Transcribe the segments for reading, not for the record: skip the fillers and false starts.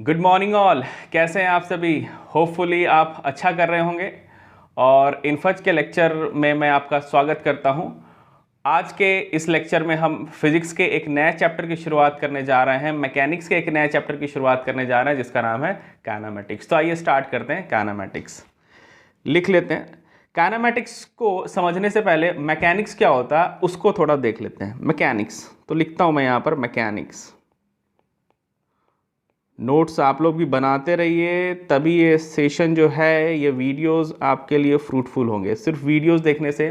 Good morning all. कैसे हैं आप सभी? होपफुली आप अच्छा कर रहे होंगे। और इन्फज के लेक्चर में मैं आपका स्वागत करता हूं। आज के इस लेक्चर में हम फिजिक्स के एक नए चैप्टर की शुरुआत करने जा रहे हैं, मैकेनिक्स के एक नए चैप्टर की शुरुआत करने जा रहे हैं जिसका नाम है काइनेमेटिक्स। तो आइए स्टार्ट करते हैं। काइनेमेटिक्स लिख लेते हैं। काइनेमेटिक्स को समझने से पहले मैकेनिक्स क्या होता है उसको थोड़ा देख लेते हैं। मैकेनिक्स तो लिखता हूं मैं यहाँ पर मैकेनिक्स। नोट्स आप लोग भी बनाते रहिए, तभी ये सेशन जो है, ये वीडियोस आपके लिए फ्रूटफुल होंगे। सिर्फ वीडियोस देखने से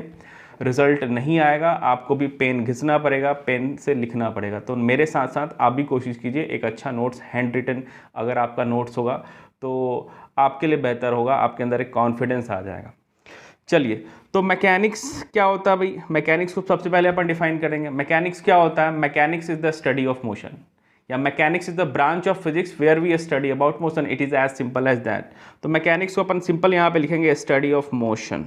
रिजल्ट नहीं आएगा, आपको भी पेन घिसना पड़ेगा, पेन से लिखना पड़ेगा। तो मेरे साथ साथ आप भी कोशिश कीजिए, एक अच्छा नोट्स हैंड रिटन अगर आपका नोट्स होगा तो आपके लिए बेहतर होगा, आपके अंदर एक कॉन्फिडेंस आ जाएगा। चलिए, तो मैकेनिक्स क्या होता है भाई? मैकेनिक्स को सबसे पहले अपन डिफाइन करेंगे। मैकेनिक्स क्या होता है? Mechanics is the study of motion, या mechanics is the branch of physics where we study about motion. It is as simple as that. तो मैकेनिक्स को अपन सिंपल यहाँ पे लिखेंगे study of motion.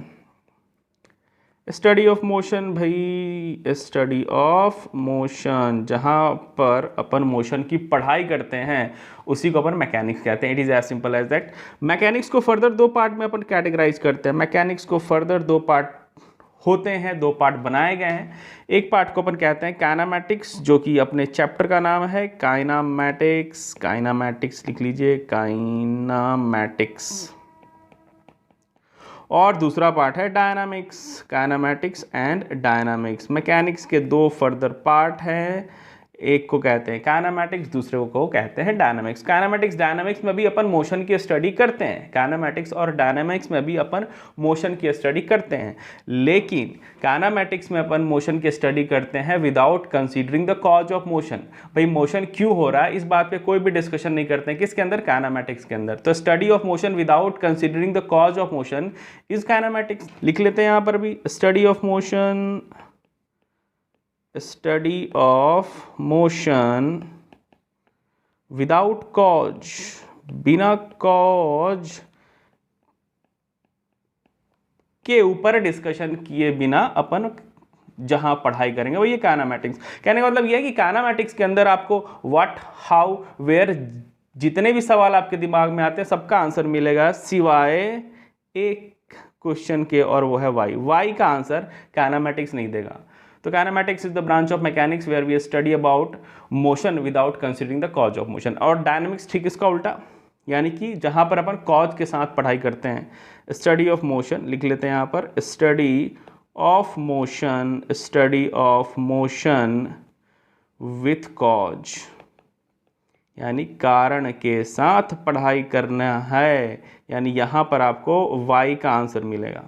Study of motion भाई, study of motion, जहाँ पर अपन मोशन की पढ़ाई करते हैं उसी को अपन मैकेनिक्स कहते हैं। It is as simple as that. Mechanics को फर्दर दो पार्ट में अपन कैटेगराइज करते हैं। मैकेनिक्स को फर्दर दो पार्ट होते हैं, दो पार्ट बनाए गए हैं। एक पार्ट को अपन कहते हैं काइनेमैटिक्स, जो कि अपने चैप्टर का नाम है काइनेमैटिक्स। काइनेमैटिक्स लिख लीजिए, काइनेमैटिक्स। और दूसरा पार्ट है dynamics, kinematics and dynamics. Mechanics के दो फर्दर पार्ट हैं, एक को कहते हैं काइनेमैटिक्स, दूसरे को कहते हैं डायनामिक्स। काइनेमैटिक्स डायनामिक्स में भी अपन मोशन की स्टडी करते हैं। काइनेमैटिक्स और डायनामिक्स में भी अपन मोशन की स्टडी करते हैं, लेकिन काइनेमैटिक्स में अपन मोशन की स्टडी करते हैं without considering the cause of motion. भाई मोशन क्यों हो रहा है इस बात पे कोई भी डिस्कशन नहीं करते हैं। किसके अंदर? काइनेमैटिक्स के अंदर। तो study of motion without considering the cause of motion is kinematics. लिख लेते हैं यहाँ पर भी, study of motion, study of motion without cause, बिना कॉज के ऊपर डिस्कशन किए बिना अपन जहां पढ़ाई करेंगे वो ये काइनेमैटिक्स। कहने का मतलब ये है कि काइनेमैटिक्स के अंदर आपको व्हाट, हाउ, वेयर, जितने भी सवाल आपके दिमाग में आते हैं सबका आंसर मिलेगा, सिवाय एक क्वेश्चन के, और वो है वाई। वाई का आंसर काइनेमैटिक्स नहीं देगा। तो kinematics is the branch of mechanics where we study about motion without considering the cause of motion. और डायनामिक्स ठीक इसका उल्टा, यानी कि जहां पर अपन कॉज के साथ पढ़ाई करते हैं। स्टडी ऑफ मोशन लिख लेते हैं यहाँ पर, study of motion, study of motion with cause, यानी कारण के साथ पढ़ाई करना है, यानी यहाँ पर आपको वाई का आंसर मिलेगा।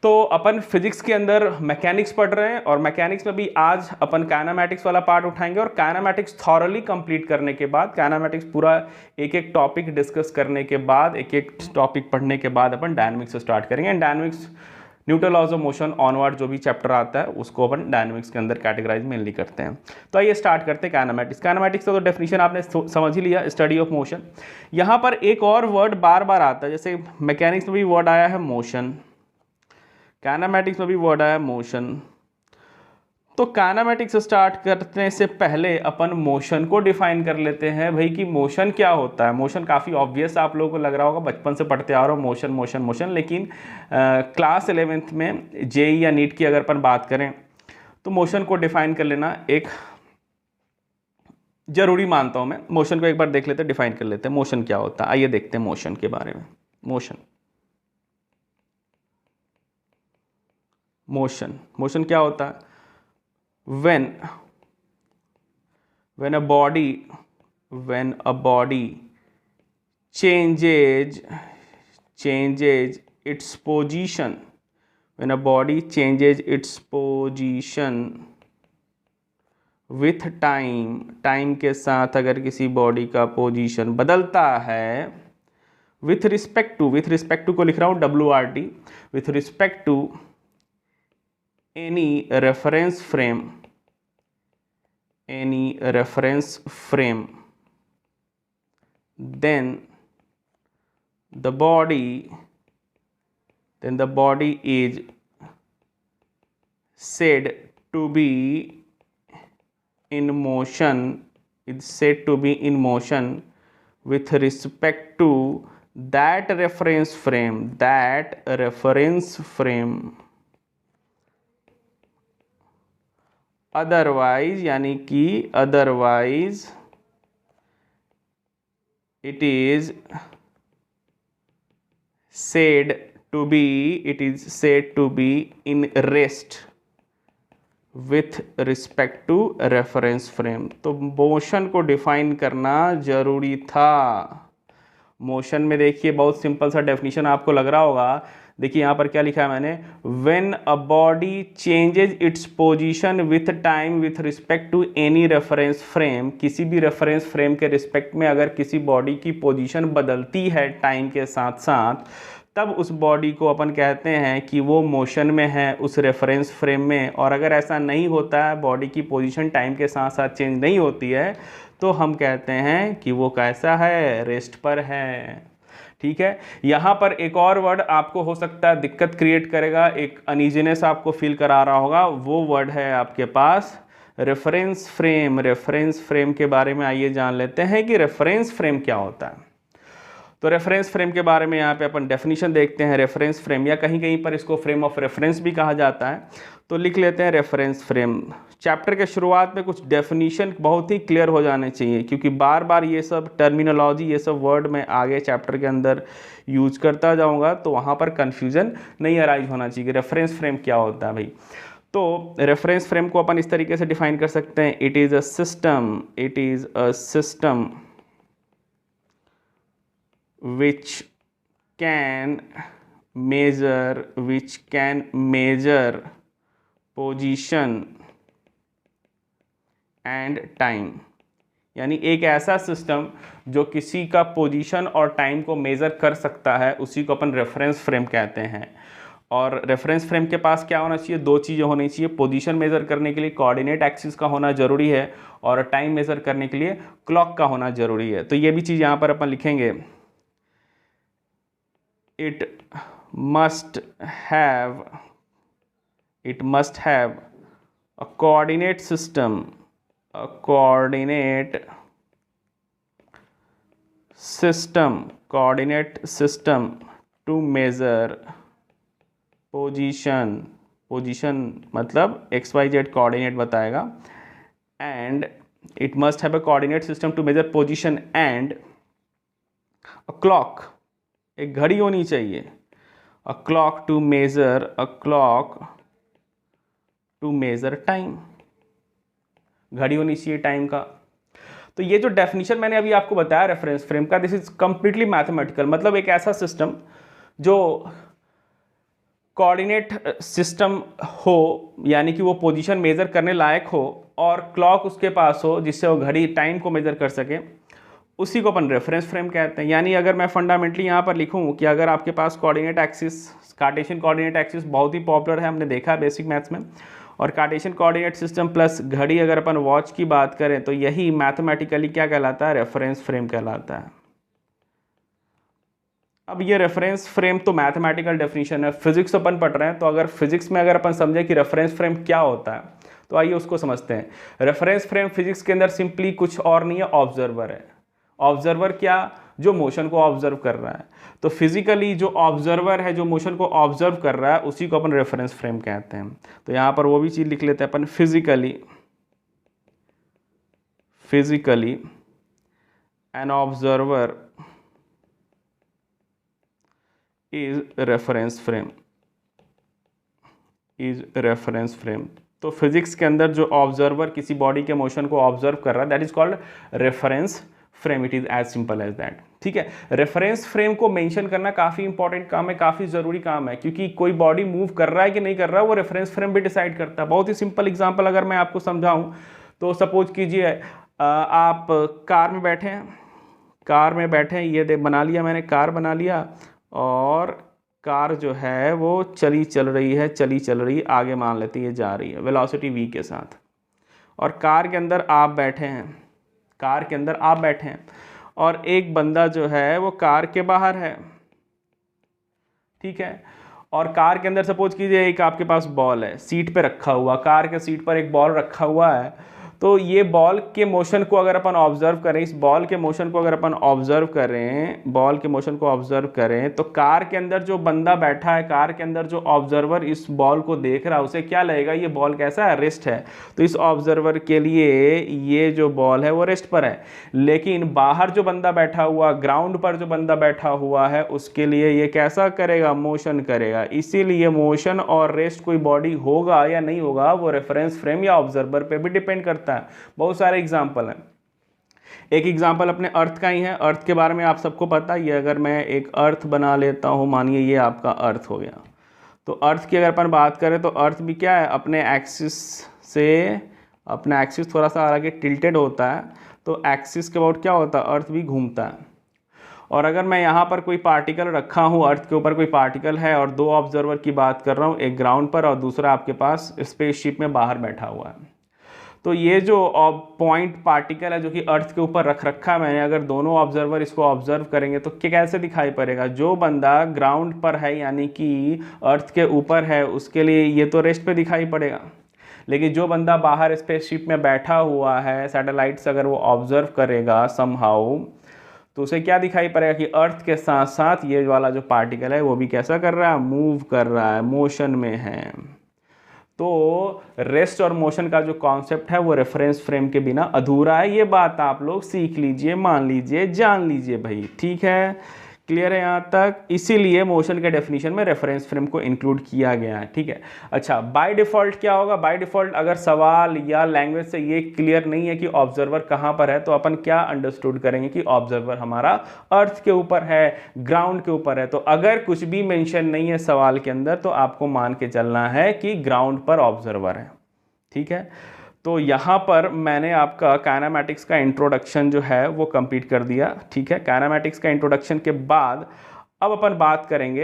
तो अपन फिजिक्स के अंदर मैकेनिक्स पढ़ रहे हैं, और मैकेनिक्स में भी आज अपन काइनेमैटिक्स वाला पार्ट उठाएंगे। और काइनेमैटिक्स थॉरली कंप्लीट करने के बाद, काइनेमैटिक्स पूरा एक एक टॉपिक डिस्कस करने के बाद, एक एक टॉपिक पढ़ने के बाद अपन डायनामिक्स से स्टार्ट करेंगे। And dynamics, Newton laws of motion onward जो भी चैप्टर आता है उसको अपन डायनामिक्स के अंदर कैटेगराइज मेनली करते हैं। तो आइए स्टार्ट करते हैं काइनेमैटिक्स। काइनेमैटिक्स का तो डेफिनेशन आपने समझ ही लिया, स्टडी ऑफ मोशन। यहाँ पर एक और वर्ड बार बार आता है, जैसे मैकेनिक्स में भी वर्ड आया है मोशन, काइनेमैटिक्स में भी वर्ड आया मोशन। तो काइनेमैटिक्स स्टार्ट करने से पहले अपन मोशन को डिफाइन कर लेते हैं भाई, कि मोशन क्या होता है। मोशन काफ़ी ऑब्वियस आप लोगों को लग रहा होगा, बचपन से पढ़ते आ रहे हो मोशन मोशन मोशन, लेकिन क्लास 11th में जेई या नीट की अगर अपन बात करें तो मोशन को डिफाइन कर लेना एक जरूरी मानता हूं मैं। मोशन को एक बार देख लेते हैं, डिफाइन कर लेते हैं मोशन क्या होता है। आइए देखते हैं मोशन के बारे में। मोशन क्या होता है? when a body changes its position, when a body changes its position with time के साथ अगर किसी बॉडी का पोजीशन बदलता है, with respect to को लिख रहा हूँ WRT, with respect to any reference frame, then the body is said to be in motion, with respect to that reference frame otherwise, यानी कि otherwise it is said to be in rest with respect to reference frame। तो motion को define करना जरूरी था। Motion में देखिए बहुत सिंपल सा डेफिनेशन आपको लग रहा होगा। देखिए यहाँ पर क्या लिखा है मैंने, when a body changes its position with time with respect to any reference frame, किसी भी रेफरेंस फ्रेम के रिस्पेक्ट में अगर किसी बॉडी की पोजीशन बदलती है टाइम के साथ साथ, तब उस बॉडी को अपन कहते हैं कि वो मोशन में है उस रेफरेंस फ्रेम में। और अगर ऐसा नहीं होता है, बॉडी की पोजीशन टाइम के साथ साथ चेंज नहीं होती है, तो हम कहते हैं कि वो कैसा है, रेस्ट पर है। ठीक है, यहाँ पर एक और वर्ड आपको हो सकता है दिक्कत क्रिएट करेगा, एक अनइजीनेस आपको फील करा रहा होगा, वो वर्ड है आपके पास रेफरेंस फ्रेम। रेफरेंस फ्रेम के बारे में आइए जान लेते हैं कि रेफरेंस फ्रेम क्या होता है। तो रेफरेंस फ्रेम के बारे में यहाँ पे अपन डेफिनेशन देखते हैं। रेफरेंस फ्रेम, या कहीं कहीं पर इसको फ्रेम ऑफ रेफरेंस भी कहा जाता है, तो लिख लेते हैं रेफरेंस फ्रेम। चैप्टर के शुरुआत में कुछ डेफिनेशन बहुत ही क्लियर हो जाने चाहिए, क्योंकि बार बार ये सब टर्मिनोलॉजी, ये सब वर्ड मैं आगे चैप्टर के अंदर यूज करता जाऊँगा, तो वहाँ पर कन्फ्यूजन नहीं अराइज होना चाहिए। रेफरेंस फ्रेम क्या होता है भाई? तो रेफरेंस फ्रेम को अपन इस तरीके से डिफाइन कर सकते हैं, it is a system which can measure position and time। यानी एक ऐसा सिस्टम जो किसी का पोजीशन और टाइम को मेज़र कर सकता है, उसी को अपन रेफरेंस फ्रेम कहते हैं। और रेफरेंस फ्रेम के पास क्या होना चाहिए? दो चीज़ें होनी चाहिए। पोजीशन मेज़र करने के लिए कोऑर्डिनेट एक्सिस का होना ज़रूरी है, और टाइम मेज़र करने के लिए क्लॉक का होना ज़रूरी है। तो ये भी चीज़ यहाँ पर अपन लिखेंगे, it must have a coordinate system to measure position मतलब XYZ कोऑर्डिनेट बताएगा, and it must have a coordinate system to measure position and a clock, एक घड़ी होनी चाहिए, a clock to measure time, घड़ी होनी चाहिए टाइम का। तो ये जो डेफिनेशन मैंने अभी आपको बताया रेफरेंस फ्रेम का, दिस इज कंप्लीटली मैथमेटिकल। मतलब एक ऐसा सिस्टम जो कोऑर्डिनेट सिस्टम हो, यानी कि वो पोजीशन मेजर करने लायक हो, और क्लॉक उसके पास हो जिससे वो घड़ी टाइम को मेजर कर सके, उसी को अपन रेफरेंस फ्रेम कहते हैं। यानी अगर मैं फंडामेंटली यहाँ पर लिखूँ कि अगर आपके पास coordinate axis, Cartesian coordinate axis बहुत ही पॉपुलर है, हमने देखा है बेसिक मैथ्स में, और कार्टेशियन कोऑर्डिनेट सिस्टम प्लस घड़ी अगर अपन वॉच की बात करें, तो यही मैथमेटिकली क्या कहलाता है? रेफरेंस फ्रेम कहलाता है। अब ये रेफरेंस फ्रेम तो मैथमेटिकल डेफिनेशन है, फिजिक्स अपन पढ़ रहे हैं, तो अगर फिजिक्स में अगर अपन समझे कि रेफरेंस फ्रेम क्या होता है, तो आइए उसको समझते हैं। रेफरेंस फ्रेम फिजिक्स के अंदर सिंपली कुछ और नहीं है, ऑब्जर्वर है। ऑब्जर्वर क्या? जो मोशन को ऑब्जर्व कर रहा है। तो फिजिकली जो ऑब्जर्वर है, जो मोशन को ऑब्जर्व कर रहा है, उसी को अपन रेफरेंस फ्रेम कहते हैं। तो यहाँ पर वो भी चीज़ लिख लेते हैं अपन, physically an observer is reference frame. तो फिजिक्स के अंदर जो ऑब्जर्वर किसी बॉडी के मोशन को ऑब्जर्व कर रहा है, that is called reference frame. It is as simple as that. ठीक है, रेफरेंस फ्रेम को मेंशन करना काफ़ी इंपॉर्टेंट काम है, काफ़ी ज़रूरी काम है, क्योंकि कोई बॉडी मूव कर रहा है कि नहीं कर रहा है, वो रेफरेंस फ्रेम भी डिसाइड करता है। बहुत ही सिंपल एग्जांपल अगर मैं आपको समझाऊं, तो सपोज कीजिए आप कार में बैठे हैं, ये बना लिया मैंने, कार बना लिया, और कार जो है वो चल रही है, आगे मान लेते हैं ये जा रही है वेलोसिटी v के साथ, और कार के अंदर आप बैठे हैं, और एक बंदा जो है वो कार के बाहर है। ठीक है, और कार के अंदर सपोज कीजिए एक आपके पास बॉल है, सीट पे रखा हुआ, कार के सीट पर एक बॉल रखा हुआ है। तो ये बॉल के मोशन को अगर अपन ऑब्जर्व करें, इस बॉल के मोशन को अगर अपन ऑब्जर्व करें, बॉल के मोशन को ऑब्जर्व करें, तो कार के अंदर जो बंदा बैठा है, कार के अंदर जो ऑब्जर्वर इस बॉल को देख रहा है, उसे क्या लगेगा, ये बॉल कैसा है, रेस्ट है। तो इस ऑब्जर्वर के लिए ये जो बॉल है वो रेस्ट पर है। लेकिन बाहर जो बंदा बैठा हुआ, ग्राउंड पर जो बंदा बैठा हुआ है, उसके लिए ये कैसा करेगा, मोशन करेगा। इसीलिए मोशन और रेस्ट कोई बॉडी होगा या नहीं होगा, वो रेफरेंस फ्रेम या ऑब्जर्वर पे भी डिपेंड करता है। बहुत सारे एग्जाम्पल हैं। एक एग्जाम्पल अपने अर्थ का ही है। अर्थ के बारे में आप सबको पता ही है। अगर मैं एक अर्थ बना लेता हूँ, मानिए ये आपका अर्थ हो गया, तो अर्थ की अगर अपन बात करें तो अर्थ भी क्या है, अपने एक्सिस से, अपना एक्सिस थोड़ा सा आगे टिल्टेड होता है, तो एक्सिस के अबाउट क्या होता है, अर्थ भी घूमता है। और अगर मैं यहाँ पर कोई पार्टिकल रखा हूँ, अर्थ के ऊपर कोई पार्टिकल है और दो ऑब्जर्वर की बात कर रहा हूँ, एक ग्राउंड पर और दूसरा आपके पास स्पेसशिप में बाहर बैठा हुआ है, तो ये जो पॉइंट पार्टिकल है जो कि अर्थ के ऊपर रख रखा है मैंने, अगर दोनों ऑब्जर्वर इसको ऑब्जर्व करेंगे तो कैसे दिखाई पड़ेगा, जो बंदा ग्राउंड पर है यानी कि अर्थ के ऊपर है, उसके लिए ये तो रेस्ट पे दिखाई पड़ेगा। लेकिन जो बंदा बाहर स्पेसशिप में बैठा हुआ है, सैटेलाइट्स अगर वो ऑब्जर्व करेगा समहाउ, तो उसे क्या दिखाई पड़ेगा कि अर्थ के साथ साथ ये वाला जो पार्टिकल है वो भी कैसा कर रहा है, मूव कर रहा है, मोशन में है। तो रेस्ट और मोशन का जो कॉन्सेप्ट है वो रेफरेंस फ्रेम के बिना अधूरा है। ये बात आप लोग सीख लीजिए, मान लीजिए, जान लीजिए भाई, ठीक है, क्लियर है यहाँ तक। इसीलिए मोशन के डेफिनेशन में रेफरेंस फ्रेम को इंक्लूड किया गया है, ठीक है। अच्छा, बाय डिफॉल्ट क्या होगा, बाय डिफॉल्ट अगर सवाल या लैंग्वेज से ये क्लियर नहीं है कि ऑब्जर्वर कहाँ पर है, तो अपन क्या अंडरस्टूड करेंगे कि ऑब्जर्वर हमारा अर्थ के ऊपर है, ग्राउंड के ऊपर है। तो अगर कुछ भी मेंशन नहीं है सवाल के अंदर, तो आपको मान के चलना है कि ग्राउंड पर ऑब्जर्वर है, ठीक है। तो यहाँ पर मैंने आपका काइनेमैटिक्स का इंट्रोडक्शन जो है वो कंप्लीट कर दिया, ठीक है। काइनेमैटिक्स का इंट्रोडक्शन के बाद अब अपन बात करेंगे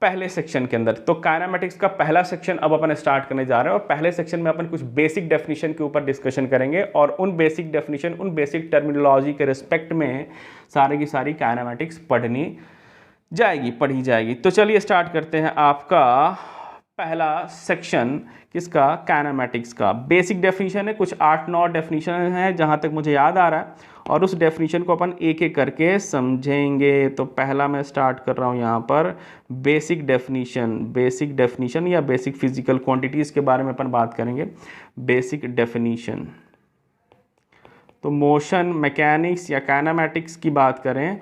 पहले सेक्शन के अंदर। तो काइनेमैटिक्स का पहला सेक्शन अब अपन स्टार्ट करने जा रहे हैं, और पहले सेक्शन में अपन कुछ बेसिक डेफिनेशन के ऊपर डिस्कशन करेंगे, और उन बेसिक डेफिनेशन, उन बेसिक टर्मिनोलॉजी के रिस्पेक्ट में सारी की सारी काइनेमैटिक्स पढ़ी जाएगी। तो चलिए स्टार्ट करते हैं आपका पहला सेक्शन, किसका, काइनेमैटिक्स का। बेसिक डेफिनेशन है, कुछ 8-9 डेफिनेशन है जहाँ तक मुझे याद आ रहा है, और उस डेफिनेशन को अपन एक एक करके समझेंगे। तो पहला मैं स्टार्ट कर रहा हूँ यहाँ पर बेसिक डेफिनेशन या बेसिक फिजिकल क्वांटिटीज़ के बारे में अपन बात करेंगे। बेसिक डेफिनेशन, तो मोशन मैकेनिक्स या काइनेमैटिक्स की बात करें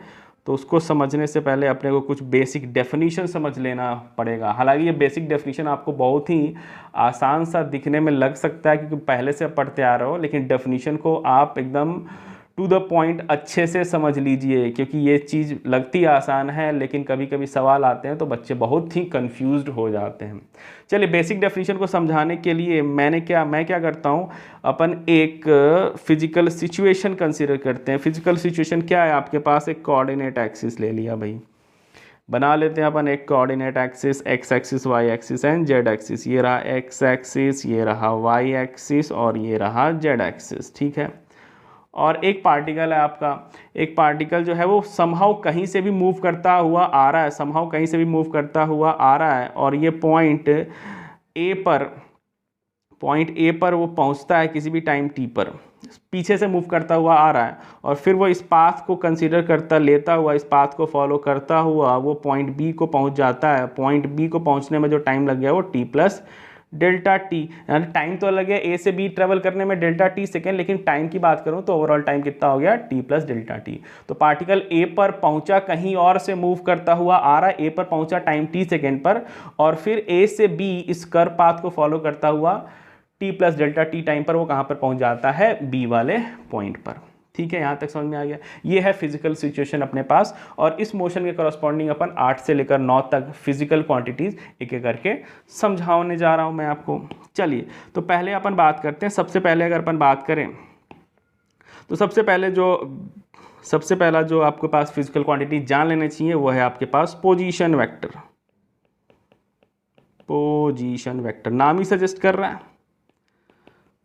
तो उसको समझने से पहले अपने को कुछ बेसिक डेफिनेशन समझ लेना पड़ेगा। हालांकि ये बेसिक डेफिनेशन आपको बहुत ही आसान सा दिखने में लग सकता है क्योंकि पहले से पढ़ते आ रहे हो, लेकिन डेफिनेशन को आप एकदम टू द पॉइंट अच्छे से समझ लीजिए, क्योंकि ये चीज़ लगती आसान है लेकिन कभी कभी सवाल आते हैं तो बच्चे बहुत ही कंफ्यूज्ड हो जाते हैं। चलिए, बेसिक डेफिनेशन को समझाने के लिए मैं क्या करता हूँ, अपन एक फिजिकल सिचुएशन कंसीडर करते हैं। फिजिकल सिचुएशन क्या है, आपके पास एक कोऑर्डिनेट एक्सिस ले लिया भाई, बना लेते हैं अपन एक coordinate axis, x axis, y axis and z axis. ये रहा एक्स एक्सिस, ये रहा वाई एक्सिस और ये रहा जेड एक्सिस, ठीक है। और एक पार्टिकल है आपका, एक पार्टिकल जो है वो समहाउ कहीं से भी मूव करता हुआ आ रहा है, और ये पॉइंट ए पर वो पहुंचता है किसी भी टाइम टी पर, पीछे से मूव करता हुआ आ रहा है, और फिर वो इस पाथ को कंसीडर लेता हुआ, इस पाथ को फॉलो करता हुआ वो पॉइंट बी को पहुंच जाता है। पॉइंट बी को पहुंचने में जो टाइम लग गया वो टी प्लस डेल्टा टी, यानी टाइम तो लग गया ए से बी ट्रेवल करने में डेल्टा टी सेकेंड, लेकिन टाइम की बात करूं तो ओवरऑल टाइम कितना हो गया, टी प्लस डेल्टा टी। तो पार्टिकल ए पर पहुंचा, कहीं और से मूव करता हुआ आ रहा है, ए पर पहुंचा टाइम टी सेकेंड पर, और फिर ए से बी इस कर्व पाथ को फॉलो करता हुआ T plus delta T time पर वो कहां पर पहुंच जाता है, बी वाले पॉइंट पर, ठीक है। यहां तक समझ में आ गया। ये है फिजिकल सिचुएशन अपने पास, और इस मोशन के करस्पॉन्डिंग अपन 8 से लेकर 9 तक फिजिकल क्वांटिटीज एक एक करके समझाने जा रहा हूं मैं आपको। चलिए, तो पहले अपन बात करते हैं। सबसे पहले अगर अपन बात करें तो सबसे पहला जो आपके पास फिजिकल क्वांटिटी जान लेने चाहिए वो है आपके पास पोजीशन वेक्टर। नाम ही सजेस्ट कर रहा है,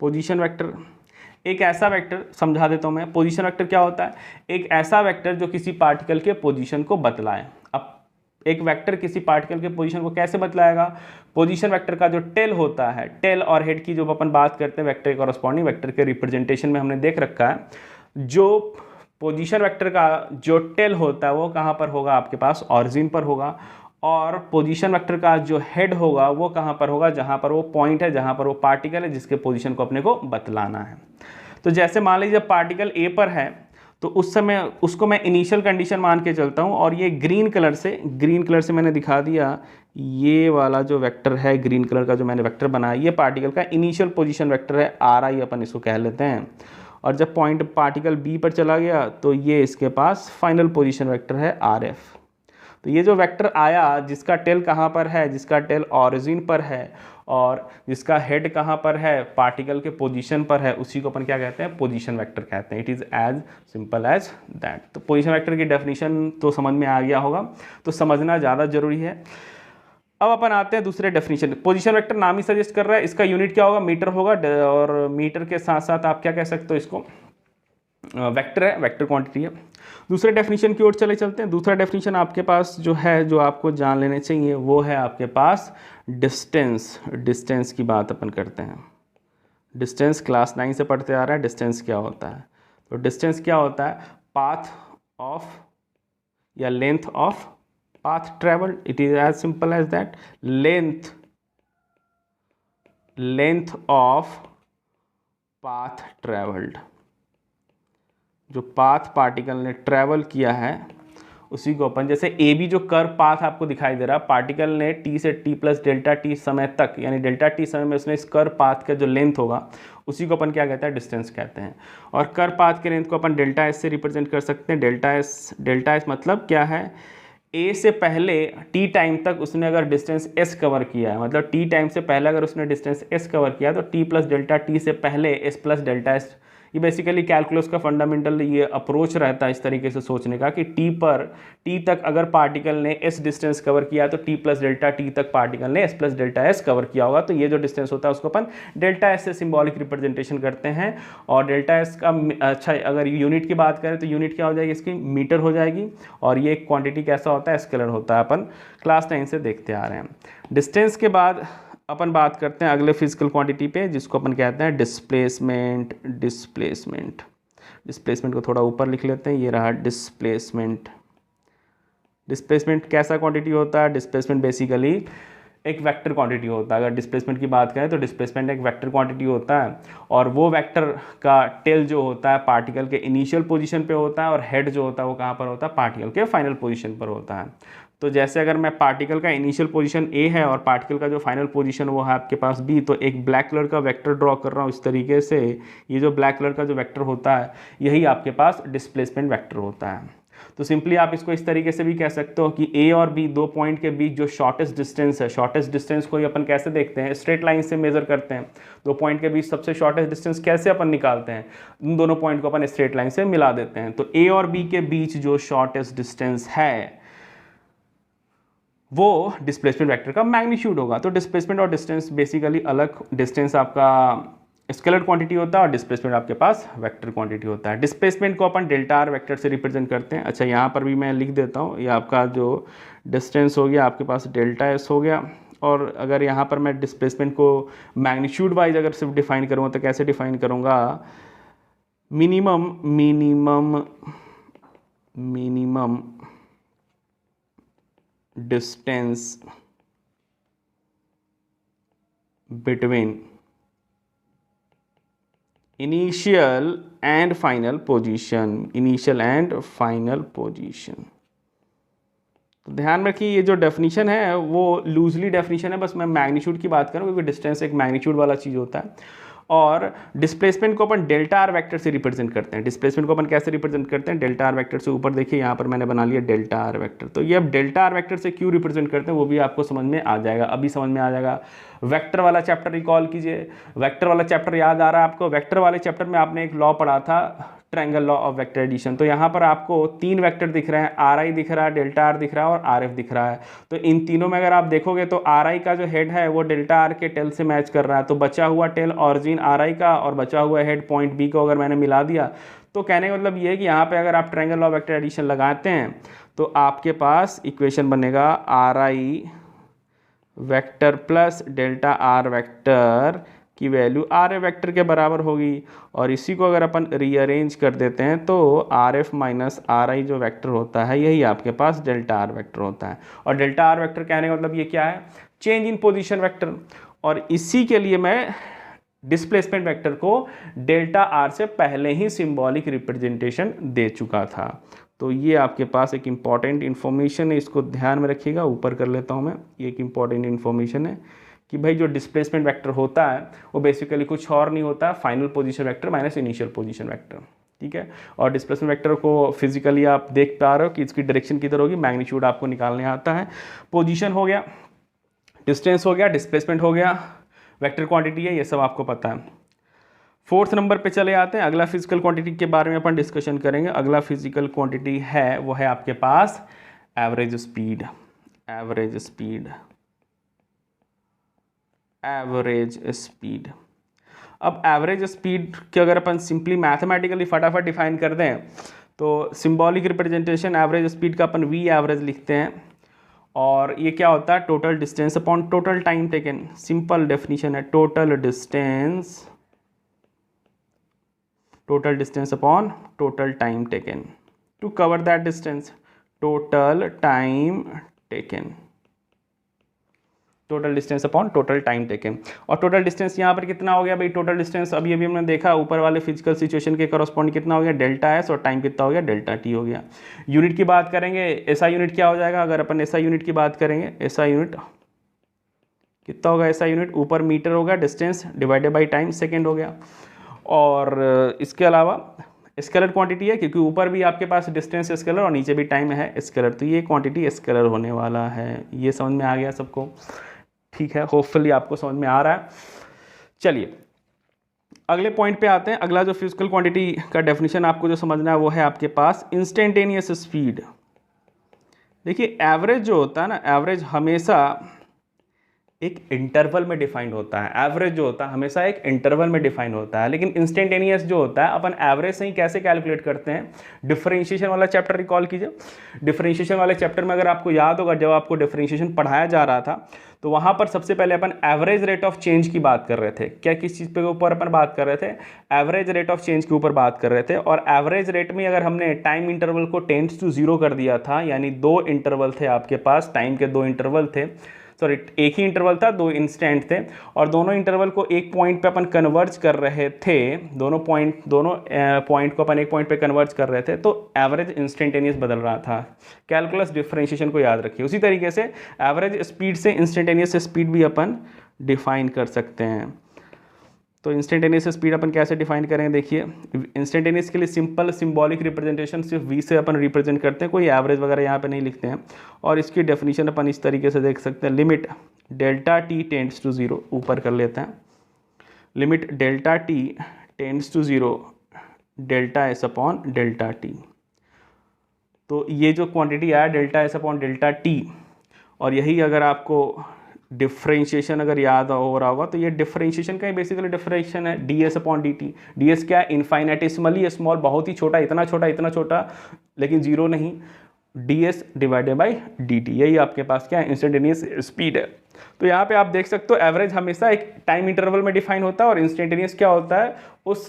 पोजीशन वेक्टर। एक ऐसा वेक्टर, समझा देता हूं मैं, पोजीशन वेक्टर क्या होता है, एक ऐसा वेक्टर जो किसी पार्टिकल के पोजीशन को बतलाए। अब एक वेक्टर किसी पार्टिकल के पोजीशन को कैसे बतलाएगा? पोजीशन वेक्टर का जो टेल होता है, टेल और हेड की जो अपन बात करते हैं वेक्टर के कॉरस्पॉन्डिंग वेक्टर के रिप्रेजेंटेशन में हमने देख रखा है, जो पोजीशन वेक्टर का जो टेल होता है वो कहाँ पर होगा? आपके पास ऑरिजिन पर होगा। और पोजीशन वेक्टर का जो हेड होगा वो कहाँ पर होगा? जहाँ पर वो पॉइंट है, जहाँ पर वो पार्टिकल है जिसके पोजीशन को अपने को बतलाना है। तो जैसे मान लीजिए जब पार्टिकल ए पर है तो उस समय उसको मैं इनिशियल कंडीशन मान के चलता हूँ, और ये ग्रीन कलर से मैंने दिखा दिया, ये वाला जो वेक्टर है ग्रीन कलर का जो मैंने वेक्टर बनाया, ये पार्टिकल का इनिशियल पोजीशन वेक्टर है, आर आई अपन इसको कह लेते हैं। और जब पॉइंट पार्टिकल बी पर चला गया तो ये इसके पास फाइनल पोजीशन वेक्टर है, आर एफ। तो ये जो वेक्टर आया जिसका टेल कहाँ पर है? जिसका टेल ऑरिजिन पर है और जिसका हेड कहाँ पर है? पार्टिकल के पोजीशन पर है, उसी को अपन क्या कहते हैं? पोजीशन वेक्टर कहते हैं। It is as simple as that. तो पोजीशन वेक्टर की डेफिनेशन तो समझ में आ गया होगा, तो समझना ज़्यादा जरूरी है। अब अपन आते हैं दूसरे डेफिनेशन। पोजीशन वेक्टर नाम ही सजेस्ट कर रहा है, इसका यूनिट क्या होगा? मीटर होगा, और मीटर के साथ साथ आप क्या कह सकते हो? इसको वेक्टर है, वेक्टर क्वांटिटी है। दूसरे डेफिनेशन की ओर चलते हैं। दूसरा डेफिनेशन आपके पास जो है, जो आपको जान लेने चाहिए, वो है आपके पास डिस्टेंस। डिस्टेंस की बात अपन करते हैं। डिस्टेंस क्लास 9 से पढ़ते आ रहा है, डिस्टेंस क्या होता है? तो डिस्टेंस क्या होता है? पाथ ऑफ या length of path travelled. It is as simple as that. Length of path travelled, जो पाथ पार्टिकल ने ट्रैवल किया है उसी को अपन, जैसे ए बी जो कर्व पाथ आपको दिखाई दे रहा है, पार्टिकल ने टी से टी प्लस डेल्टा टी समय तक, यानी डेल्टा टी समय में उसने इस कर्व पाथ का जो लेंथ होगा उसी को अपन क्या कहते हैं? डिस्टेंस कहते हैं। और कर्व पाथ के लेंथ को अपन डेल्टा एस से रिप्रेजेंट कर सकते हैं। डेल्टा एस मतलब क्या है? ए से पहले टी टाइम तक उसने अगर डिस्टेंस एस कवर किया है, मतलब टी टाइम से पहले अगर उसने डिस्टेंस एस कवर किया तो टी प्लस डेल्टा टी से पहले एस प्लस डेल्टा एस। ये बेसिकली कैलकुलस का फंडामेंटल ये अप्रोच रहता है इस तरीके से सोचने का कि टी तक अगर पार्टिकल ने एस डिस्टेंस कवर किया तो टी प्लस डेल्टा टी तक पार्टिकल ने S plus delta S cover किया होगा। तो ये जो डिस्टेंस होता है उसको अपन डेल्टा एस से सिंबॉलिक रिप्रेजेंटेशन करते हैं। और डेल्टा एस का अच्छा, अगर यूनिट की बात करें तो यूनिट क्या हो जाएगी इसकी? मीटर हो जाएगी। और ये क्वांटिटी कैसा होता है? स्केलर होता है, अपन क्लास 9 से देखते आ रहे हैं। डिस्टेंस के बाद अपन बात करते हैं अगले फिजिकल क्वांटिटी पे, जिसको अपन कहते हैं डिस्प्लेसमेंट। डिस्प्लेसमेंट को थोड़ा ऊपर लिख लेते हैं, ये रहा डिस्प्लेसमेंट। डिस्प्लेसमेंट कैसा क्वांटिटी होता है? डिस्प्लेसमेंट बेसिकली एक वेक्टर क्वांटिटी होता है। अगर डिस्प्लेसमेंट की बात करें तो डिस्प्लेसमेंट एक वेक्टर क्वांटिटी होता है, और वो वेक्टर का टेल जो होता है पार्टिकल के इनिशियल पोजीशन पे होता है, और हेड जो होता है वो कहाँ पर होता है? पार्टिकल के फाइनल पोजीशन पर होता है। तो जैसे अगर मैं पार्टिकल का इनिशियल पोजीशन ए है और पार्टिकल का जो फाइनल पोजीशन वो है आपके पास बी, तो एक ब्लैक कलर का वेक्टर ड्रॉ कर रहा हूँ इस तरीके से। ये जो ब्लैक कलर का जो वेक्टर होता है यही आपके पास डिस्प्लेसमेंट वेक्टर होता है। तो सिंपली आप इसको इस तरीके से भी कह सकते हो कि ए और बी दो पॉइंट के बीच जो शॉर्टेस्ट डिस्टेंस है, शॉर्टेस्ट डिस्टेंस को अपन कैसे देखते हैं? स्ट्रेट लाइन से मेजर करते हैं। दो पॉइंट के बीच सबसे शॉर्टेस्ट डिस्टेंस कैसे अपन निकालते हैं? इन दोनों पॉइंट को अपन स्ट्रेट लाइन से मिला देते हैं। तो ए और बी के बीच जो शॉर्टेस्ट डिस्टेंस है वो डिस्प्लेसमेंट वेक्टर का मैग्नीट्यूड होगा। तो डिस्प्लेसमेंट और डिस्टेंस बेसिकली अलग, डिस्टेंस आपका स्केलर क्वांटिटी होता है और डिस्प्लेसमेंट आपके पास वेक्टर क्वांटिटी होता है। डिस्प्लेसमेंट को अपन डेल्टा आर वेक्टर से रिप्रेजेंट करते हैं। अच्छा, यहाँ पर भी मैं लिख देता हूँ, ये आपका जो डिस्टेंस हो गया आपके पास डेल्टा एस हो गया। और अगर यहाँ पर मैं डिस्प्लेसमेंट को मैग्नीट्यूड वाइज अगर सिर्फ डिफाइन करूँगा तो कैसे डिफाइन करूँगा? Minimum distance between initial and final position. तो ध्यान रखिए ये जो डेफिनेशन है वो लूजली डेफिनेशन है, बस मैं मैग्नीट्यूड की बात करूँ क्योंकि डिस्टेंस एक मैग्नीट्यूड वाला चीज़ होता है। और डिस्प्लेसमेंट को अपन डेल्टा आर वेक्टर से रिप्रेजेंट करते हैं। डिस्प्लेसमेंट को अपन कैसे रिप्रेजेंट करते हैं? डेल्टा आर वेक्टर से। ऊपर देखिए यहाँ पर मैंने बना लिया डेल्टा आर वेक्टर। तो ये अब डेल्टा आर वेक्टर से क्यों रिप्रेजेंट करते हैं वो भी आपको समझ में आ जाएगा, अभी समझ में आ जाएगा। वेक्टर वाला चैप्टर रिकॉल कीजिए, वेक्टर वाला चैप्टर याद आ रहा है आपको? वेक्टर वाले चैप्टर में आपने एक लॉ पढ़ा था triangle law of vector addition. तो यहाँ पर आपको 3 वेक्टर दिख रहे हैं, आर आई दिख रहा है, डेल्टा आर दिख रहा है और आर एफ दिख रहा है। तो इन तीनों में अगर आप देखोगे तो आर आई का जो हेड है वो डेल्टा आर के टेल से मैच कर रहा है। तो बचा हुआ टेल ऑरिजिन आर आई का और बचा हुआ हेड पॉइंट बी को अगर मैंने मिला दिया, तो कहने का मतलब ये है कि यहाँ पे अगर आप triangle law of vector addition लगाते हैं तो आपके पास इक्वेशन बनेगा r i vector plus delta r vector की वैल्यू आर एफ वेक्टर के बराबर होगी। और इसी को अगर अपन रीअरेंज कर देते हैं तो आर एफ माइनस आर आई जो वेक्टर होता है यही आपके पास डेल्टा आर वेक्टर होता है। और डेल्टा आर वेक्टर कहने का मतलब ये क्या है, चेंज इन पोजीशन वेक्टर। और इसी के लिए मैं डिस्प्लेसमेंट वेक्टर को डेल्टा आर से पहले ही सिंबॉलिक रिप्रेजेंटेशन दे चुका था। तो ये आपके पास एक इम्पॉर्टेंट इन्फॉर्मेशन है, इसको ध्यान में रखिएगा। ऊपर कर लेता हूँ मैं, ये एक इम्पॉर्टेंट इन्फॉर्मेशन है कि भाई जो डिस्प्लेसमेंट वेक्टर होता है वो बेसिकली कुछ और नहीं होता, final position vector minus initial position vector, ठीक है। और डिस्प्लेसमेंट वेक्टर को फिजिकली आप देख पा रहे हो कि इसकी डायरेक्शन किधर होगी, मैग्नीट्यूड आपको निकालने आता है। पोजीशन हो गया, डिस्टेंस हो गया, डिस्प्लेसमेंट हो गया, वेक्टर क्वांटिटी है, ये सब आपको पता है। 4th नंबर पे चले आते हैं। अगला फिजिकल क्वांटिटी के बारे में अपन डिस्कशन करेंगे। अगला फिजिकल क्वांटिटी है वो है आपके पास average speed. Average speed, average speed. अब एवरेज स्पीड के अगर अपन सिंपली मैथमेटिकली फटाफट डिफाइन कर दें तो सिंबॉलिक रिप्रेजेंटेशन एवरेज स्पीड का अपन वी एवरेज लिखते हैं। और ये क्या होता है, total distance upon total time taken. Simple definition है, total distance upon total time taken to cover that distance. Total time taken, total distance upon total time taken. और टोटल डिस्टेंस यहाँ पर कितना हो गया भाई, टोटल डिस्टेंस अभी हमने देखा ऊपर वाले फिजिकल सिचुएशन के करस्पॉन्ड कितना हो गया, डेल्टा एस, और टाइम कितना हो गया, डेल्टा टी हो गया। यूनिट की बात करेंगे, एसआई यूनिट क्या हो जाएगा, अगर अपन एसआई यूनिट की बात करेंगे, एसआई यूनिट कितना होगा, एसआई यूनिट ऊपर मीटर होगा, distance divided by time second हो गया। और इसके अलावा स्केलर क्वांटिटी है क्योंकि ऊपर भी आपके पास डिस्टेंस स्केलर और नीचे भी टाइम है स्केलर, तो ये क्वांटिटी स्केलर होने वाला है। ये समझ में आ गया सबको, ठीक है, होपफुली आपको समझ में आ रहा है। चलिए अगले पॉइंट पे आते हैं। अगला जो फिजिकल क्वांटिटी का डेफिनेशन आपको जो समझना है वो है आपके पास इंस्टेंटेनियस स्पीड। देखिए एवरेज जो होता है ना, एवरेज हमेशा एक इंटरवल में डिफाइंड होता है। एवरेज जो होता है हमेशा एक इंटरवल में डिफाइंड होता है, लेकिन इंस्टेंटेनियस जो होता है अपन एवरेज से ही कैसे कैलकुलेट करते हैं। डिफरेंशिएशन वाला चैप्टर रिकॉल कीजिए। डिफरेंशिएशन वाले चैप्टर में अगर आपको याद होगा, जब आपको डिफरेंशिएशन पढ़ाया जा रहा था तो वहाँ पर सबसे पहले अपन एवरेज रेट ऑफ चेंज की बात कर रहे थे। क्या किस चीज़ पे ऊपर अपन बात कर रहे थे, एवरेज रेट ऑफ चेंज के ऊपर बात कर रहे थे। और एवरेज रेट में अगर हमने टाइम इंटरवल को टेंड्स टू 0 कर दिया था, यानी 2 इंटरवल थे आपके पास, टाइम के 2 इंटरवल थे, सॉरी एक ही इंटरवल था, 2 इंस्टेंट थे, और दोनों इंटरवल को एक पॉइंट पे अपन कन्वर्ज कर रहे थे। दोनों पॉइंट को अपन एक पॉइंट पे कन्वर्ज कर रहे थे, तो एवरेज इंस्टेंटेनियस बदल रहा था। कैलकुलस डिफरेंशिएशन को याद रखिए। उसी तरीके से एवरेज स्पीड से इंस्टेंटेनियस स्पीड भी अपन डिफाइन कर सकते हैं। तो इंस्टेंटेनियस स्पीड अपन कैसे डिफाइन करेंगे, देखिए इंस्टेंटेनियस के लिए सिंपल सिंबॉलिक रिप्रेजेंटेशन सिर्फ वी से अपन रिप्रेजेंट करते हैं, कोई एवरेज वगैरह यहाँ पे नहीं लिखते हैं। और इसकी डेफिनेशन अपन इस तरीके से देख सकते हैं, limit delta t tends to 0, ऊपर कर लेते हैं, limit delta t tends to 0 delta s upon delta t. तो ये जो क्वांटिटी आया delta s upon delta t, और यही अगर आपको डिफरेंशिएशन अगर याद हो रहा होगा तो ये डिफरेंशिएशन का ही बेसिकली डिफरेंशिएशन है, D S upon D T. D S क्या है, इन्फाइनेटिसमली स्मॉल, बहुत ही छोटा, इतना छोटा लेकिन 0 नहीं, D S divided by D T, यही आपके पास क्या है, इंस्टेंटेनियस स्पीड है। तो यहाँ पे आप देख सकते हो एवरेज हमेशा एक टाइम इंटरवल में डिफाइन होता है, और इंस्टेंटेनियस क्या होता है, उस